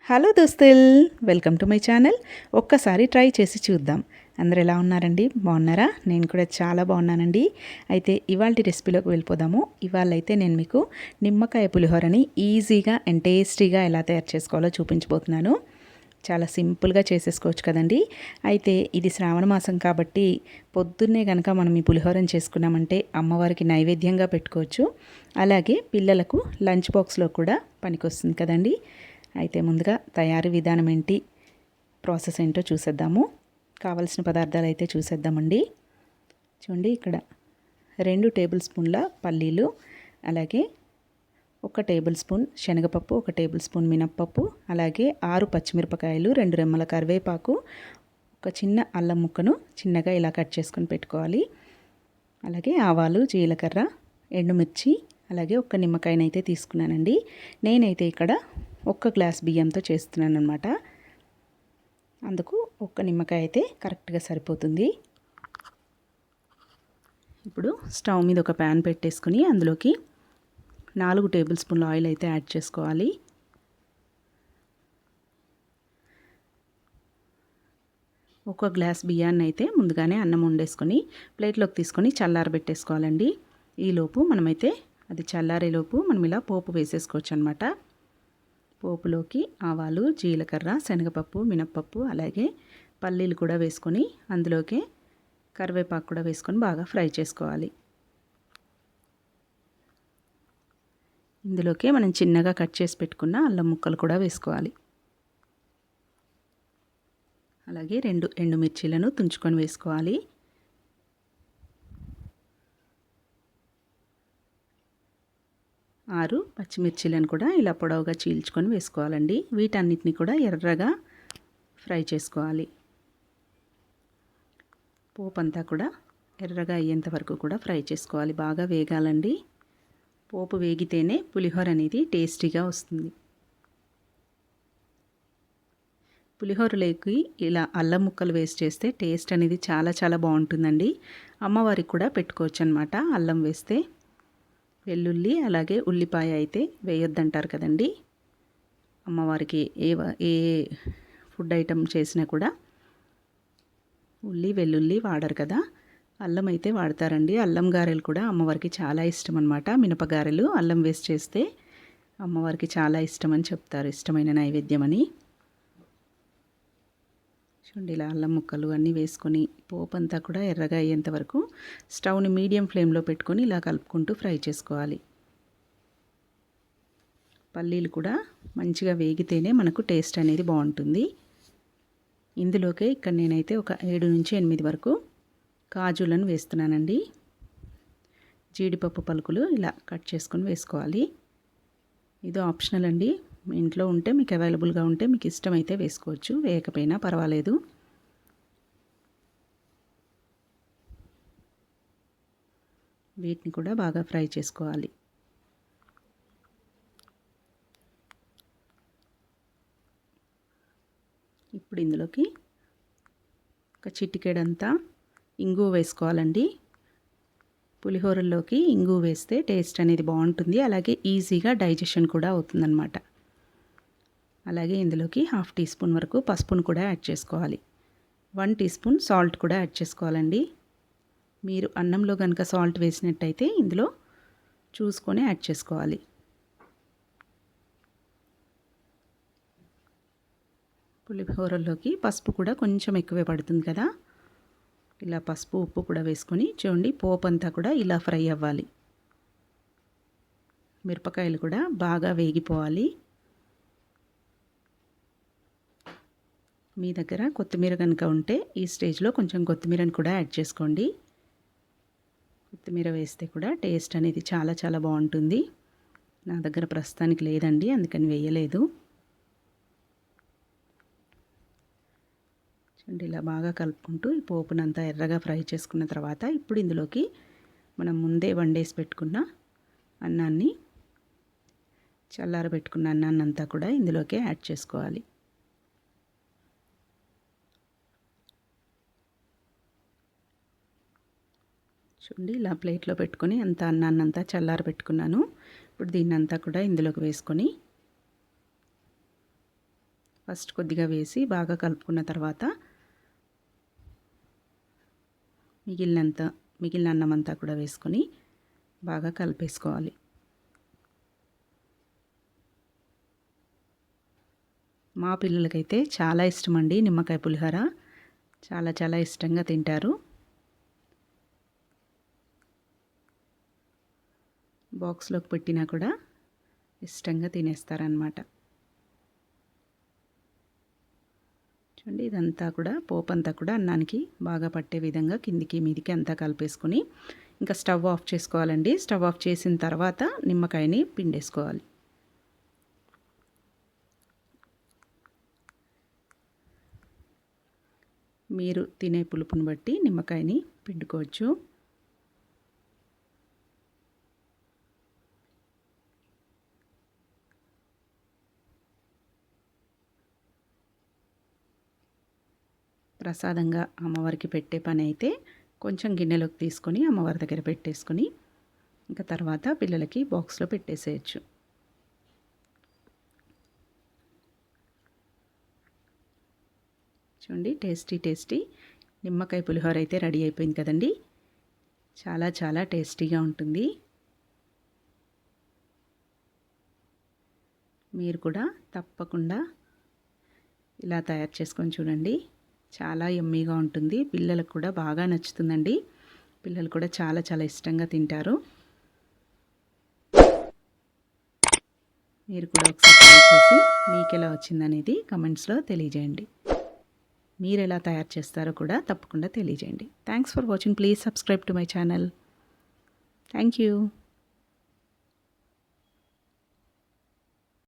Hello దోస్తుల్, welcome to my channel. ఒక్కసారి try చేసి చూద్దాం. అందరు ఎలా ఉన్నారండి? బాగున్నారా? నేను కూడా చాలా బాగున్నానండి. అయితే ఇవాళ రెసిపీలోకి వెళ్ళిపోదాము. ఇవాళ అయితే నేను మీకు నిమ్మకాయ పులిహోరని ఈజీగా అండ్ టేస్టీగా ఎలా తయారు చేసుకోవాలో చూపించబోతున్నాను. చాలా సింపుల్గా చేసేసుకోవచ్చు కదండి. అయితే ఇది శ్రావణ మాసం కాబట్టి పొద్దున్నే కనుక మనం ఈ పులిహోరని చేసుకున్నామంటే అమ్మవారికి నైవేద్యంగా పెట్టుకోవచ్చు. అలాగే పిల్లలకు లంచ్ బాక్స్లో కూడా పనికొస్తుంది కదండి. అయితే ముందుగా తయారీ విధానం ఏంటి, ప్రాసెస్ ఏంటో చూసేద్దాము. కావలసిన పదార్థాలు అయితే చూసేద్దామండి. చూడండి, ఇక్కడ 2 టేబుల్ స్పూన్ల పల్లీలు, అలాగే 1 టేబుల్ స్పూన్ శనగపప్పు, 1 టేబుల్ స్పూన్ మినప్పప్పు, అలాగే 6 పచ్చిమిరపకాయలు, 2 రెమ్మల కరివేపాకు, ఒక చిన్న అల్లం ముక్కను చిన్నగా ఇలా కట్ చేసుకొని పెట్టుకోవాలి. అలాగే ఆవాలు, జీలకర్ర, ఎండుమిర్చి, అలాగే 1 నిమ్మకాయనైతే తీసుకున్నానండి. నేనైతే ఇక్కడ 1 గ్లాస్ బియ్యంతో చేస్తున్నాను అనమాట. అందుకు 1 నిమ్మకాయ అయితే కరెక్ట్గా సరిపోతుంది. ఇప్పుడు స్టవ్ మీద ఒక ప్యాన్ పెట్టేసుకుని అందులోకి 4 టేబుల్ స్పూన్ల ఆయిల్ అయితే యాడ్ చేసుకోవాలి. ఒక గ్లాస్ బియ్యాన్ని అయితే ముందుగానే అన్నం వండేసుకొని ప్లేట్లోకి తీసుకొని చల్లారబెట్టేసుకోవాలండి. ఈలోపు మనమైతే అది చల్లారేలోపు మనం ఇలా పోపు వేసేసుకోవచ్చు అనమాట. పోపులోకి ఆవాలు, జీలకర్ర, శనగపప్పు, మినప్పప్పు, అలాగే పల్లీలు కూడా వేసుకొని అందులోకి కరివేపాకు కూడా వేసుకొని బాగా ఫ్రై చేసుకోవాలి. ఇందులోకి మనం చిన్నగా కట్ చేసి పెట్టుకున్న అల్లం ముక్కలు కూడా వేసుకోవాలి. అలాగే 2 ఎండుమిర్చీలను తుంచుకొని వేసుకోవాలి. 6 పచ్చిమిర్చీలను కూడా ఇలా పొడవుగా చీల్చుకొని వేసుకోవాలండి. వీటన్నిటిని కూడా ఎర్రగా ఫ్రై చేసుకోవాలి. పోపు అంతా కూడా ఎర్రగా అయ్యేంత వరకు కూడా ఫ్రై చేసుకోవాలి. బాగా వేగాలండి. పోపు వేగితేనే పులిహోర అనేది టేస్టీగా వస్తుంది. పులిహోరలోకి ఇలా అల్లం ముక్కలు వేసి చేస్తే టేస్ట్ అనేది చాలా చాలా బాగుంటుందండి. అమ్మవారికి కూడా పెట్టుకోవచ్చు అనమాట అల్లం వేస్తే. వెల్లుల్లి అలాగే ఉల్లిపాయ అయితే వేయొద్దంటారు కదండి. అమ్మవారికి ఏ ఫుడ్ ఐటమ్ చేసినా కూడా వెల్లుల్లి వాడరు కదా, అల్లం అయితే వాడతారండి. అల్లం గారెలు కూడా అమ్మవారికి చాలా ఇష్టం అనమాట. మినపగారెలు అల్లం వేసి చేస్తే అమ్మవారికి చాలా ఇష్టం అని చెప్తారు, ఇష్టమైన నైవేద్యం అని. చూడండి, ఇలా అల్లం ముక్కలు అన్నీ వేసుకొని పోపు అంతా కూడా ఎర్రగా అయ్యేంత వరకు స్టవ్ని మీడియం ఫ్లేమ్లో పెట్టుకొని ఇలా కలుపుకుంటూ ఫ్రై చేసుకోవాలి. పల్లీలు కూడా మంచిగా వేగితేనే మనకు టేస్ట్ అనేది బాగుంటుంది. ఇందులోకే ఇక్కడ నేనైతే ఒక 7 నుంచి 8 వరకు కాజులను వేస్తున్నానండి. జీడిపప్పు పలుకులు ఇలా కట్ చేసుకొని వేసుకోవాలి. ఇది ఆప్షనల్ అండి. మీ ఇంట్లో ఉంటే మీకు అవైలబుల్గా ఉంటే మీకు ఇష్టమైతే వేసుకోవచ్చు, వేయకపోయినా పర్వాలేదు. వీటిని కూడా బాగా ఫ్రై చేసుకోవాలి. ఇప్పుడు ఇందులోకి ఒక చిటికెడంతా ఇంగువ వేసుకోవాలండి. పులిహోరల్లోకి ఇంగువ వేస్తే టేస్ట్ అనేది బాగుంటుంది. అలాగే ఈజీగా డైజెషన్ కూడా అవుతుందన్నమాట. అలాగే ఇందులోకి 1/2 టీ స్పూన్ వరకు పసుపును కూడా యాడ్ చేసుకోవాలి. 1 టీ స్పూన్ సాల్ట్ కూడా యాడ్ చేసుకోవాలండి. మీరు అన్నంలో కనుక సాల్ట్ వేసినట్టయితే ఇందులో చూసుకొని యాడ్ చేసుకోవాలి. పులిహోరలోకి పసుపు కూడా కొంచెం ఎక్కువే పడుతుంది కదా. ఇలా పసుపు, ఉప్పు కూడా వేసుకొని చూడండి, పోపు అంతా కూడా ఇలా ఫ్రై అవ్వాలి. మిరపకాయలు కూడా బాగా వేగిపోవాలి. మీ దగ్గర కొత్తిమీర కనుక ఉంటే ఈ స్టేజ్లో కొంచెం కొత్తిమీరని కూడా యాడ్ చేసుకోండి. కొత్తిమీర వేస్తే కూడా టేస్ట్ అనేది చాలా చాలా బాగుంటుంది. నా దగ్గర ప్రస్తుతానికి లేదండి, అందుకని వేయలేదు. చూడండి, ఇలా బాగా కలుపుకుంటూ ఈ పోపునంతా ఎర్రగా ఫ్రై చేసుకున్న తర్వాత ఇప్పుడు ఇందులోకి మనం ముందే వండేసి పెట్టుకున్న అన్నాన్ని, చల్లారబెట్టుకున్న అన్నాన్ని అంతా కూడా ఇందులోకి యాడ్ చేసుకోవాలి. చూడండి, ఇలా ప్లేట్లో పెట్టుకొని అంత అన్నాన్నంతా చల్లారబెట్టుకున్నాను. ఇప్పుడు దీన్నంతా కూడా ఇందులోకి వేసుకొని ఫస్ట్ కొద్దిగా వేసి బాగా కలుపుకున్న తర్వాత మిగిలిన అన్నం అంతా కూడా వేసుకొని బాగా కలిపేసుకోవాలి. మా పిల్లలకైతే చాలా ఇష్టమండి నిమ్మకాయ పులిహోర. చాలా చాలా ఇష్టంగా తింటారు. బాక్స్లోకి పెట్టినా కూడా ఇష్టంగా తినేస్తారనమాట. చూడండి, ఇదంతా కూడా పోపు అంతా కూడా అన్నానికి బాగా పట్టే విధంగా కిందికి మీదికి అంతా కలిపేసుకొని ఇంకా స్టవ్ ఆఫ్ చేసుకోవాలండి. స్టవ్ ఆఫ్ చేసిన తర్వాత నిమ్మకాయని పిండేసుకోవాలి. మీరు తినే పులుపుని బట్టి నిమ్మకాయని పిండుకోవచ్చు. ప్రసాదంగా అమ్మవారికి పెట్టే పని అయితే కొంచెం గిన్నెలోకి తీసుకొని అమ్మవారి దగ్గర పెట్టేసుకొని ఇంకా తర్వాత పిల్లలకి బాక్స్లో పెట్టేసేయచ్చు. చూడండి, టేస్టీ నిమ్మకాయ పులిహోర అయితే రెడీ అయిపోయింది కదండి. చాలా చాలా టేస్టీగా ఉంటుంది. మీరు కూడా తప్పకుండా ఇలా తయారు చేసుకొని చూడండి. చాలా యమ్మీగా ఉంటుంది. పిల్లలకు కూడా బాగా నచ్చుతుందండి. పిల్లలు కూడా చాలా చాలా ఇష్టంగా తింటారు. మీరు కూడా ఒకసారి ట్రై చేసి మీకు ఎలా వచ్చిందనేది కమెంట్స్లో తెలియజేయండి. మీరు ఎలా తయారు చేస్తారో కూడా తప్పకుండా తెలియజేయండి. Thanks for watching. Please subscribe to my channel. Thank you.